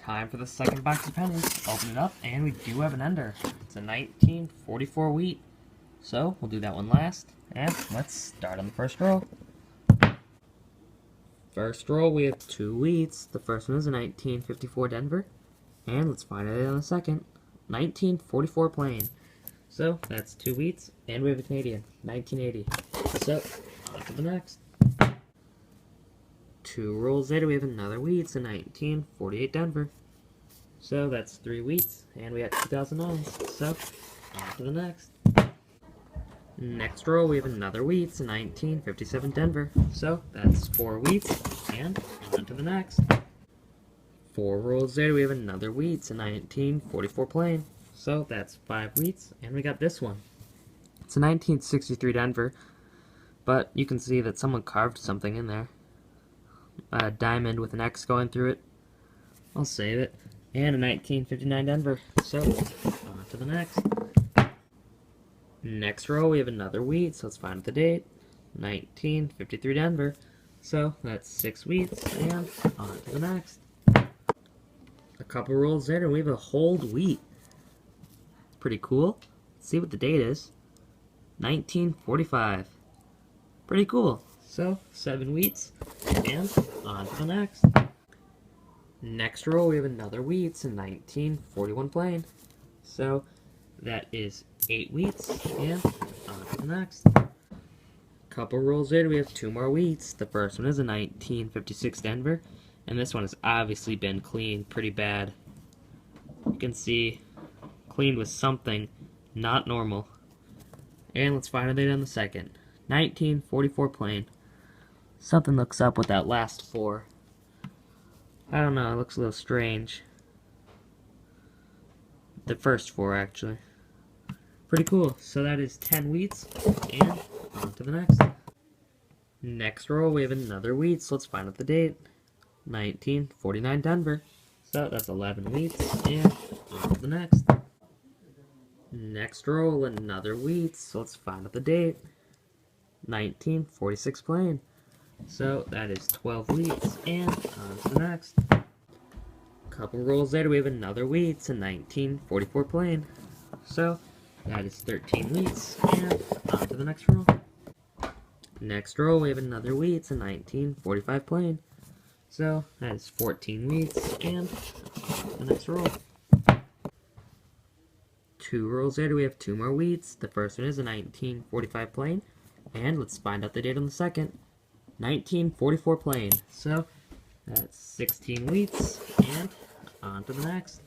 Time for the second box of pennies. Open it up, and we do have an ender. It's a 1944 wheat. So, we'll do that one last. And let's start on the first row. First row, we have two wheats. The first one is a 1954 Denver. And let's find out on the second. 1944 plain. So, that's two wheats, and we have a Canadian, 1980. So, on to the next. Two rolls later, we have another wheat. It's a 1948 Denver. So, that's three wheats, and we got 2009s. So, on to the next. Next row, we have another wheat. It's a 1957 Denver. So, that's four wheats, and on to the next. Four rolls later, we have another wheat. It's a 1944 plain. So, that's five wheats, and we got this one. It's a 1963 Denver, but you can see that someone carved something in there. A diamond with an X going through it. I'll save it. And a 1959 Denver. So, on to the next. Next row, we have another wheat, so let's find the date. 1953 Denver. So, that's six wheats, and on to the next. A couple rolls later, we have a whole wheat. Pretty cool. Let's see what the date is. 1945. Pretty cool. So, seven wheats, and on to the next. Next row, we have another wheat. It's a 1941 plain. So, that is eight wheats, and on to the next. Couple rolls later, we have two more wheats. The first one is a 1956 Denver, and this one has obviously been cleaned pretty bad. You can see cleaned with something not normal. And let's find out the date on the second. 1944 plain. Something looks up with that last four. I don't know, it looks a little strange. The first four, actually. Pretty cool. So that is 10 wheats, and on to the next. Next row, we have another wheat, so let's find out the date. 1949 Denver. So that's 11 wheats, and on to the next. Next row, another wheat, so let's find out the date. 1946 plain. So that is 12 wheats, and on to the next. Couple rolls later, we have another wheat. It's a 1944 plain. So that is 13 wheats, and on to the next row. Next row, we have another wheat. It's a 1945 plain. So that is 14 wheats, and on to the next row. Two rolls later, we have two more wheats. The first one is a 1945 plain, and let's find out the date on the second. 1944 plain. So that's 16 wheats, and on to the next.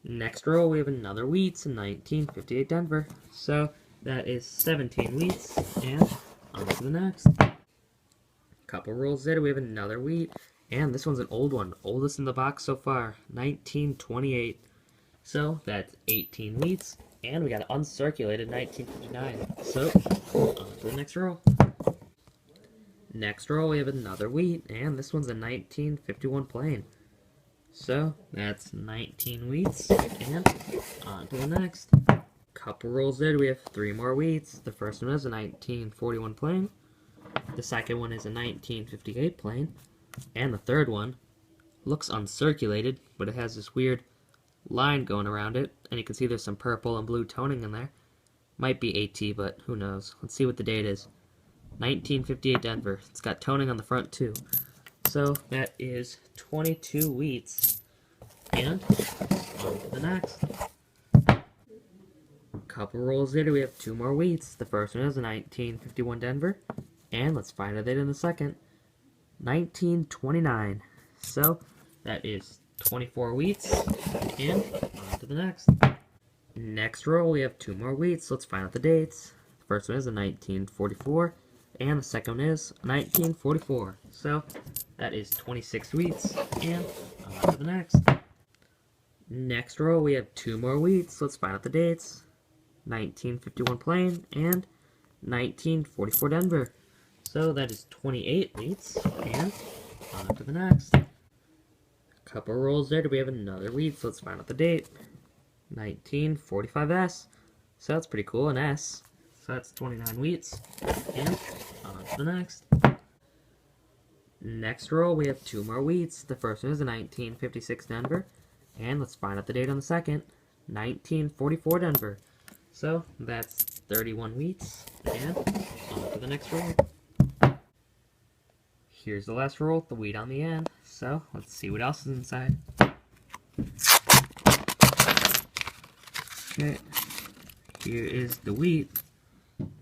Next row, we have another wheat. It's a 1958 Denver. So that is 17 wheats, and on to the next. Couple rolls later, we have another wheat, and this one's an old one. Oldest in the box so far. 1928. So that's 18 wheats, and we got an uncirculated 1959. So on to the next row. Next row, we have another wheat, and this one's a 1951 plain. So that's 19 wheats, and on to the next. Couple rolls later, we have three more wheats. The first one is a 1941 plain. The second one is a 1958 plain. And the third one looks uncirculated, but it has this weird line going around it. And you can see there's some purple and blue toning in there. Might be AT, but who knows. Let's see what the date is. 1958 Denver. It's got toning on the front, too. So that is 22 wheats. And on to the next. Couple rolls later, we have two more wheats. The first one is a 1951 Denver. And let's find out the date in the second. 1929. So that is 24 wheats. And on to the next. Next row, we have two more wheats. Let's find out the dates. The first one is a 1944. And the second one is 1944. So that is 26 wheats, and on to the next. Next row, we have two more wheats. Let's find out the dates. 1951 plain and 1944 Denver. So that is 28 wheats, and on to the next. Couple rolls later, we have another wheat. So let's find out the date. 1945S. So that's pretty cool, an S. So that's 29 wheats, and on to the next. Next roll, we have 2 more wheats. The first one is a 1956 Denver. And let's find out the date on the second. 1944 Denver. So that's 31 wheats. And on to the next roll. Here's the last roll, the wheat on the end. So let's see what else is inside. Okay, here is the wheat.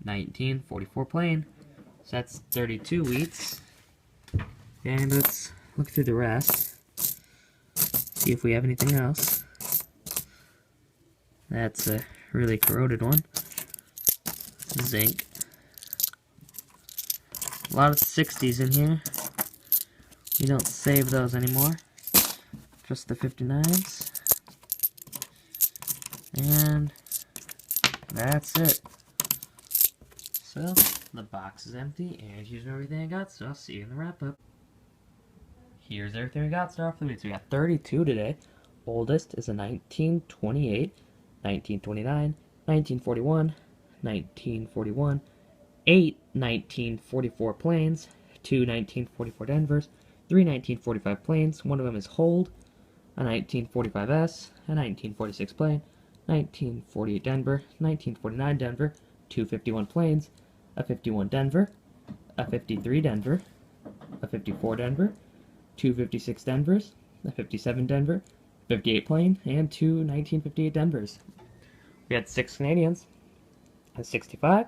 1944 plain. So that's 32 wheats. And let's look through the rest. See if we have anything else. That's a really corroded one. Zinc. A lot of 60s in here. We don't save those anymore. Just the 59s. And that's it. So, the box is empty, and here's everything I got, so I'll see you in the wrap-up. Here's everything we got, start off the week. So we got 32 today. Oldest is a 1928, 1929, 1941, 1941, 8 1944 planes, 2 1944 Denvers, 3 1945 planes, one of them is Hold, a 1945S, a 1946 plane, 1948 Denver, 1949 Denver, 2 51 planes, a 51 Denver, a 53 Denver, a 54 Denver, 2 56 Denvers, a 57 Denver, 58 plane, and 2 1958 Denvers. We had 6 Canadians, a 65,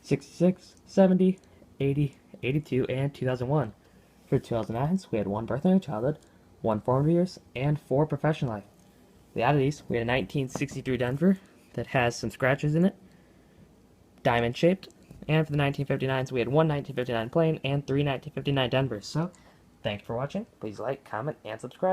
66, 70, 80, 82, and 2001. For 2009s, we had 1 birthday in childhood, 1 formative years, and 4 professional life. The oddities, we had a 1963 Denver that has some scratches in it, diamond shaped, and for the 1959s, we had 1 1959 plane and 3 1959 Denvers. So, thanks for watching. Please like, comment, and subscribe.